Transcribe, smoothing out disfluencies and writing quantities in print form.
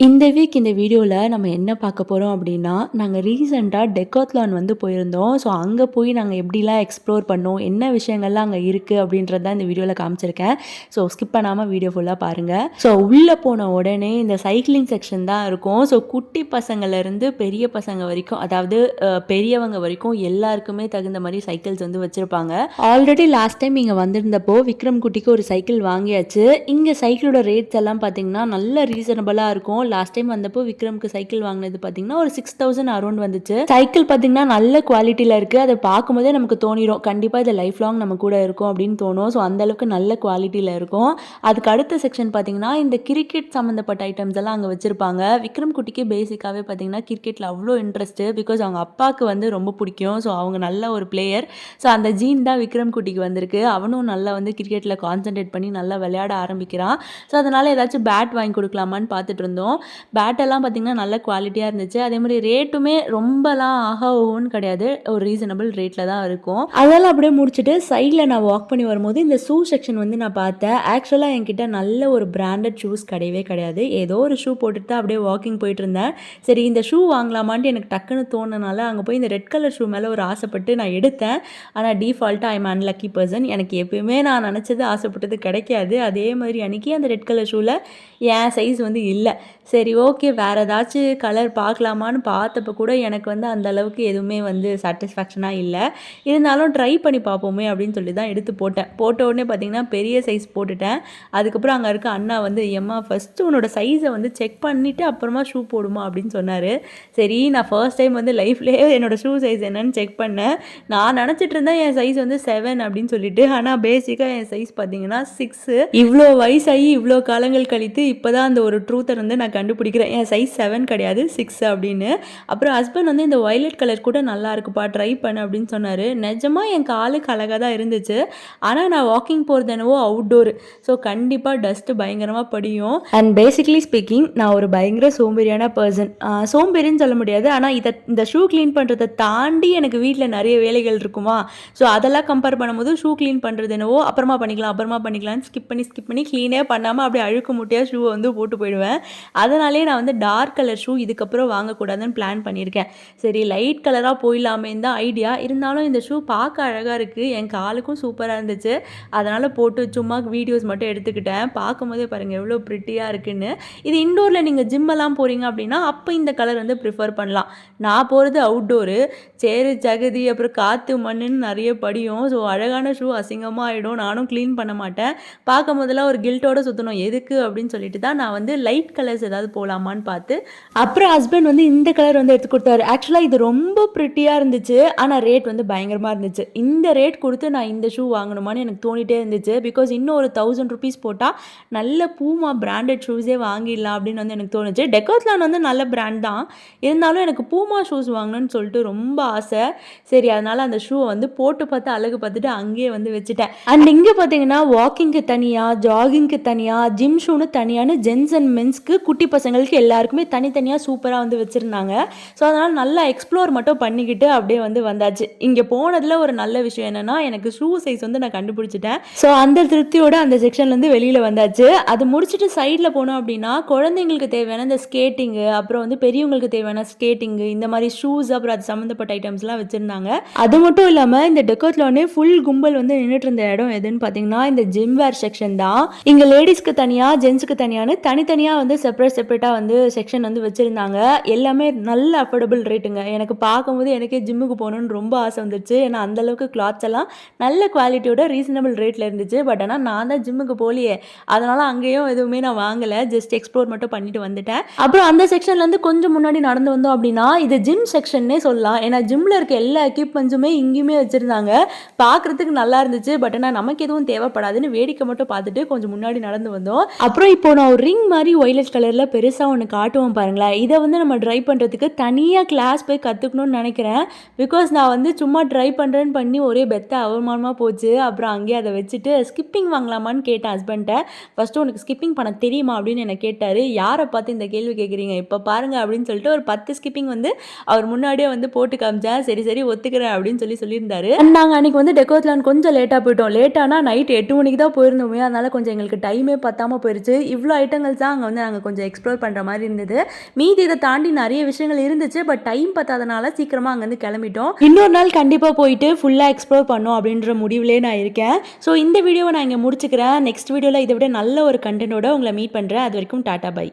இந்த வீக் இந்த வீடியோவில் நம்ம என்ன பார்க்க போகிறோம் அப்படின்னா, நாங்கள் ரீசெண்டாக டெக்காத்லான் வந்து போயிருந்தோம். ஸோ அங்கே போய் நாங்கள் எப்படிலாம் எக்ஸ்ப்ளோர் பண்ணோம், என்ன விஷயங்கள்லாம் அங்கே இருக்குது அப்படின்றது தான் இந்த வீடியோவில் காமிச்சிருக்கேன். ஸோ ஸ்கிப் பண்ணாமல் வீடியோ ஃபுல்லாக பாருங்கள். ஸோ உள்ளே போன உடனே இந்த சைக்கிளிங் செக்ஷன் தான் இருக்கும். ஸோ குட்டி பசங்கள்லேருந்து பெரிய பசங்க வரைக்கும், அதாவது பெரியவங்க வரைக்கும் எல்லாருக்குமே தகுந்த மாதிரி சைக்கிள்ஸ் வந்து வச்சுருப்பாங்க. ஆல்ரெடி லாஸ்ட் டைம் இங்கே வந்திருந்தப்போ விக்ரம் குட்டிக்கு ஒரு சைக்கிள் வாங்கியாச்சு. இங்கே சைக்கிளோட ரேட்ஸ் எல்லாம் பார்த்தீங்கன்னா நல்ல ரீசனபிளாக இருக்கும். லாஸ்ட் டைம் வந்தப்போ விக்ரம்க்கு சைக்கிள் வாங்கினது பார்த்தீங்கன்னா ஒரு 6,000 அரௌண்ட் வந்துச்சு. சைக்கிள் பார்த்தீங்கன்னா நல்ல குவாலிட்டியில் இருக்குது. அதை பார்க்கும்போதே நமக்கு தோணிடும் கண்டிப்பாக இது லைஃப் லாங் நம்ம கூட இருக்கும் அப்படின்னு தோணும். ஸோ அந்தளவுக்கு நல்ல குவாலிட்டியில் இருக்கும். அதுக்கு அடுத்த செக்ஷன் பார்த்தீங்கன்னா இந்த கிரிக்கெட் சம்மந்தப்பட்ட ஐட்டம்ஸ் எல்லாம் அங்கே வச்சுருப்பாங்க. விக்ரம் குட்டிக்கு பேசிக்காகவே பார்த்தீங்கன்னா கிரிக்கெட்டில் அவ்வளோ இன்ட்ரெஸ்ட்டு. பிகாஸ் அவங்க அப்பாவுக்கு வந்து ரொம்ப பிடிக்கும். ஸோ அவங்க நல்ல ஒரு பிளேயர். ஸோ அந்த ஜீன் தான் விக்ரம் குட்டிக்கு வந்திருக்கு. அவனும் நல்லா வந்து கிரிக்கெட்டில் கான்சென்ட்ரேட் பண்ணி நல்லா விளையாட ஆரம்பிக்கிறான். ஸோ அதனால் ஏதாச்சும் பேட் வாங்கி கொடுக்கலாமான்னு பார்த்துட்டு இருந்தோம். பேட்டெல்லாம் பார்த்திங்கன்னா நல்ல குவாலிட்டியாக இருந்துச்சு. அதே மாதிரி ரேட்டுமே ரொம்பலாம் ஆஹா ஓஹோன்னு கிடையாது, ஒரு ரீசனபிள் ரேட்டில் தான் இருக்கும். அதெல்லாம் அப்படியே முடிச்சுட்டு சைடில் நான் வாக் பண்ணி வரும்போது இந்த ஷூ செக்ஷன் வந்து நான் பார்த்தேன். ஆக்சுவலாக என்கிட்ட நல்ல ஒரு பிராண்டட் ஷூஸ் கிடையவே கிடையாது. ஏதோ ஒரு ஷூ போட்டுட்டு தான் அப்படியே வாக்கிங் போயிட்டு இருந்தேன். சரி இந்த ஷூ வாங்கலாமான்ட்டு எனக்கு டக்குன்னு தோணுனால அங்கே போய் இந்த ரெட் கலர் ஷூ மேலே ஒரு ஆசைப்பட்டு நான் எடுத்தேன். ஆனால் டிஃபால்ட்டாக ஐம் அன்லக்கி பர்சன். எனக்கு எப்பயுமே நான் நினச்சது ஆசைப்பட்டது கிடைக்காது. அதே மாதிரி அன்றைக்கி அந்த ரெட் கலர் ஷூவில் என் சைஸ் வந்து இல்லை. சரி ஓகே வேறு ஏதாச்சும் கலர் பார்க்கலாமான்னு பார்த்தப்போ கூட எனக்கு வந்து அந்த அளவுக்கு எதுவுமே வந்து சாட்டிஸ்ஃபேக்ஷனாக இல்லை. இருந்தாலும் ட்ரை பண்ணி பார்ப்போமே அப்படின்னு சொல்லி தான் எடுத்து போட்டேன். போட்ட உடனே பார்த்திங்கன்னா பெரிய சைஸ் போட்டுட்டேன். அதுக்கப்புறம் அங்கே இருக்க அண்ணா வந்து எம்மா ஃபஸ்ட்டு உன்னோட சைஸை வந்து செக் பண்ணிவிட்டு அப்புறமா ஷூ போடுமா அப்படின்னு சொன்னார். சரி நான் ஃபர்ஸ்ட் டைம் வந்து லைஃப்லேயே என்னோடய ஷூ சைஸ் என்னன்னு செக் பண்ணேன். நான் நினச்சிட்டு இருந்தேன் என் சைஸ் வந்து 7 அப்படின்னு சொல்லிட்டு. ஆனால் பேசிக்காக என் சைஸ் பார்த்தீங்கன்னா 6. இவ்வளோ வயசாகி இவ்வளோ காலங்கள் கழித்து இப்போ தான் அந்த ஒரு ட்ரூத்தை வந்து நான் கண்டுபிடிக்கிறேன். என் சைஸ் 7 கிடையாது 6 அப்படின்னு. அப்புறம் ஹஸ்பண்ட் வந்து இந்த வயலட் கலர் கூட நல்லா இருக்குப்பா ட்ரை பண்ணு அப்படின்னு சொன்னார். நிஜமாக என் காலுக்கு அழகாக தான் இருந்துச்சு. ஆனால் நான் வாக்கிங் போகிறது என்னவோ அவுட்டோர். ஸோ கண்டிப்பாக டஸ்ட்டு பயங்கரமாக படியும். அண்ட் பேசிக்லி ஸ்பீக்கிங் நான் ஒரு பயங்கர சோம்பேறியான பர்சன். சோம்பேறின்னு சொல்ல முடியாது. ஆனால் இந்த ஷூ க்ளீன் பண்ணுறதை தாண்டி எனக்கு வீட்டில் நிறைய வேலைகள் இருக்குமா. ஸோ அதெல்லாம் கம்பேர் பண்ணும்போது ஷூ க்ளீன் பண்ணுறது என்னவோ அப்புறமா பண்ணிக்கலாம்னு ஸ்கிப் பண்ணி க்ளீனே பண்ணாமல் அப்படியே அழுக்கு முட்டையாக ஷூவை வந்து போட்டு போயிடுவேன். அதனாலே நான் வந்து டார்க் கலர் ஷூ இதுக்கப்புறம் வாங்கக்கூடாதுன்னு பிளான் பண்ணியிருக்கேன். சரி லைட் கலராக போயிடலாமே தான் ஐடியா. இருந்தாலும் இந்த ஷூ பார்க்க அழகாக இருக்குது, என் காலுக்கும் சூப்பராக இருந்துச்சு. அதனால் போட்டு சும்மா வீடியோஸ் மட்டும் எடுத்துக்கிட்டேன். பார்க்கும்போதே பாருங்கள் எவ்வளோ ப்ரிட்டியாக இருக்குன்னு. இது இன்டோரில் நீங்கள் ஜிம்மெல்லாம் போகிறீங்க அப்படின்னா அப்போ இந்த கலர் வந்து ப்ரிஃபர் பண்ணலாம். நான் போகிறது அவுட்டோரு. சேரு சகதி அப்புறம் காற்று மண்ணுன்னு நிறைய படியும். ஸோ அழகான ஷூ அசிங்கமாக ஆகிடும். நானும் க்ளீன் பண்ண மாட்டேன். பார்க்கும் போதெல்லாம் ஒரு கில்ட்டோடு சுற்றணும் எதுக்கு அப்படின்னு சொல்லிட்டு தான் நான் வந்து லைட் கலர்ஸ் ஏதாவது போகலாமான்னு பார்த்து அப்புறம் ஹஸ்பண்ட் வந்து இந்த கலர் வந்து எடுத்து கொடுத்தாரு. ஆக்சுவலாக இது ரொம்ப ப்ரிட்டியாக இருந்துச்சு. ஆனால் ரேட் வந்து பயங்கரமாக இருந்துச்சு. இந்த ரேட் கொடுத்து நான் இந்த ஷூ வாங்கணுமான்னு எனக்கு தோணிட்டே இருந்துச்சு. பிகாஸ் இன்னும் ஒரு 1000 ருபீஸ் போட்டால் நல்ல பூமா பிராண்டட் ஷூஸே வாங்கிடலாம் அப்படின்னு வந்து எனக்கு தோணுச்சு. டெக்காத்லான் வந்து நல்ல பிராண்ட் தான். இருந்தாலும் எனக்கு பூமா ஷூஸ் வாங்கணும்னு சொல்லிட்டு ரொம்ப ஆசை. சரி அதனால் அந்த ஷூவை வந்து போட்டு பார்த்து அழகு பார்த்துட்டு அங்கேயே வந்து வச்சுட்டேன். அண்ட் இங்கே பார்த்தீங்கன்னா வாக்கிங்க்கு தனியாக, ஜாகிங்க்கு தனியாக, ஜிம் ஷூன்னு தனியான ஜென்ஸ் அண்ட் மென்ஸ்க்கு குட்டி பசங்களுக்கு எல்லாருக்குமே தனித்தனியாக சூப்பராக வந்து வச்சுருந்தாங்க. ஸோ அதனால் நல்லா எக்ஸ்ப்ளோர் மட்டும் பண்ணிக்கிட்டு அப்படியே வந்து வந்தாச்சு. இங்கே போனதில் ஒரு நல்ல விஷயம் என்னென்னா எனக்கு ஷூ சைஸ் வந்து நான் கண்டுபிடிச்சிட்டேன். ஸோ அந்த திருப்தியோட அந்த செக்ஷன்லேருந்து வெளியில் வந்தாச்சு. அது முடிச்சுட்டு சைடில் போனோம் அப்படின்னா குழந்தைங்களுக்கு தேவையான இந்த ஸ்கேட்டிங்கு, அப்புறம் வந்து பெரியவங்களுக்கு தேவையான ஸ்கேட்டிங்கு, இந்த மாதிரி ஷூஸ் அப்புறம் அது சம்மந்தப்பட்ட ஐட்டம்ஸ்லாம் வச்சுருந்தாங்க. அது மட்டும் இல்லாமல் இந்த டெக்காத்லானே ஃபுல் கும்பல் வந்து நின்றுட்டு இருந்த இடம் எதுன்னு பார்த்தீங்கன்னா இந்த ஜிம் வேர் செக்ஷன் தான். இங்கே லேடிஸ்க்கு தனியாக ஜென்ஸுக்கு தனியான தனித்தனியாக வந்து செப்பரேட்டாக வந்து செக்ஷன் வந்து வச்சுருந்தாங்க. எல்லாமே நல்ல அஃபோர்டபுள் ரேட்டுங்க. எனக்கு பார்க்கும்போது எனக்கே ஜிம்முக்கு போகணுன்னு ரொம்ப ஆசை வந்துச்சு. ஏன்னா அந்தளவுக்கு கிளாத்ஸ் எல்லாம் நல்ல குவாலிட்டியோட ரீசனபிள் ரேட்டில் இருந்துச்சு. பட் ஆனால் நான் தான் ஜிம்முக்கு போகலையே, அதனால் அங்கேயும் எதுவுமே நான் வாங்கலை. ஜஸ்ட் எக்ஸ்ப்ளோர் மட்டும் பண்ணிட்டு வந்துட்டேன். அப்புறம் அந்த செக்ஷன்லேருந்து கொஞ்சம் முன்னாடி நடந்து வந்தோம் அப்படின்னா இது ஜிம் செக்ஷன்னே சொல்லலாம். ஏன்னா ஜிம்மில் இருக்க எல்லா எக்யூப்மெண்ட்ஸுமே இங்கேயுமே வச்சுருந்தாங்க. பார்க்குறதுக்கு நல்லா இருந்துச்சு. பட் ஆனால் நமக்கு எதுவும் தேவைப்படாதுன்னு வேடிக்கை மட்டும் பார்த்துட்டு கொஞ்சம் முன்னாடி நடந்து வந்தோம். அப்புறம் இப்போ நான் ஒரு ரிங் மாதிரி ஒயிலட் கலரில் பெருசாக ஒன்று காட்டுவோம் பாருங்களேன். இதை வந்து நம்ம ட்ரை பண்ணுறதுக்கு தனியாக கிளாஸ் போய் கற்றுக்கணும்னு நினைக்கிறேன். பிகாஸ் நான் வந்து சும்மா ட்ரை பண்ணுறேன்னு பண்ணி ஒரே பெத்த அவமானமாக போச்சு. அப்புறம் அங்கேயே அதை வச்சுட்டு ஸ்கிப்பிங் வாங்கலாமான்னு கேட்டேன் ஹஸ்பண்ட்டை. ஃபஸ்ட்டு உனக்கு ஸ்கிப்பிங் பண்ண தெரியுமா அப்படின்னு என்னை கேட்டார். யாரை பார்த்து இந்த கேள்வி கேட்குறீங்க இப்போ பாருங்கள் அப்படின்னு சொல்லிட்டு ஒரு 10 ஸ்கிப்பிங் வந்து அவர் முன்னாடியே வந்து போட்டு காமிச்சேன். சரி ஒத்துக்கிறேன் அப்படின்னு சொல்லியிருந்தாரு. நாங்கள் அன்றைக்கி வந்து டெக்காத்லான் கொஞ்சம் லேட்டாக போயிட்டோம். லேட்டானா நைட் 8 மணிக்கு தான் போயிருந்தோமே. அதனால் கொஞ்சம் எங்களுக்கு டைமே பத்தாமல் போயிடுச்சு. இவ்வளோ ஐட்டங்கள்ஸ் தான் அங்கே வந்து நாங்கள் கொஞ்சம் எக்ஸ்ப்ளோர் பண்ணுற மாதிரி இருந்தது. மீதி இதை தாண்டி நிறைய விஷயங்கள் இருந்துச்சு. பட் டைம் பத்தாதனால சீக்கிரமாக அங்கேருந்து கிளம்பிட்டோம். இன்னொரு நாள் கண்டிப்பாக போயிட்டு ஃபுல்லாக எக்ஸ்ப்ளோர் பண்ணோம் அப்படின்ற முடிவிலே நான் இருக்கேன். ஸோ இந்த வீடியோவை நான் இங்கே முடிச்சுக்கிறேன். நெக்ஸ்ட் வீடியோவில் இதை விட நல்ல ஒரு கண்டென்ட்டோட உங்களை மீட் பண்ணுறேன். அது வரைக்கும் டாடா பை.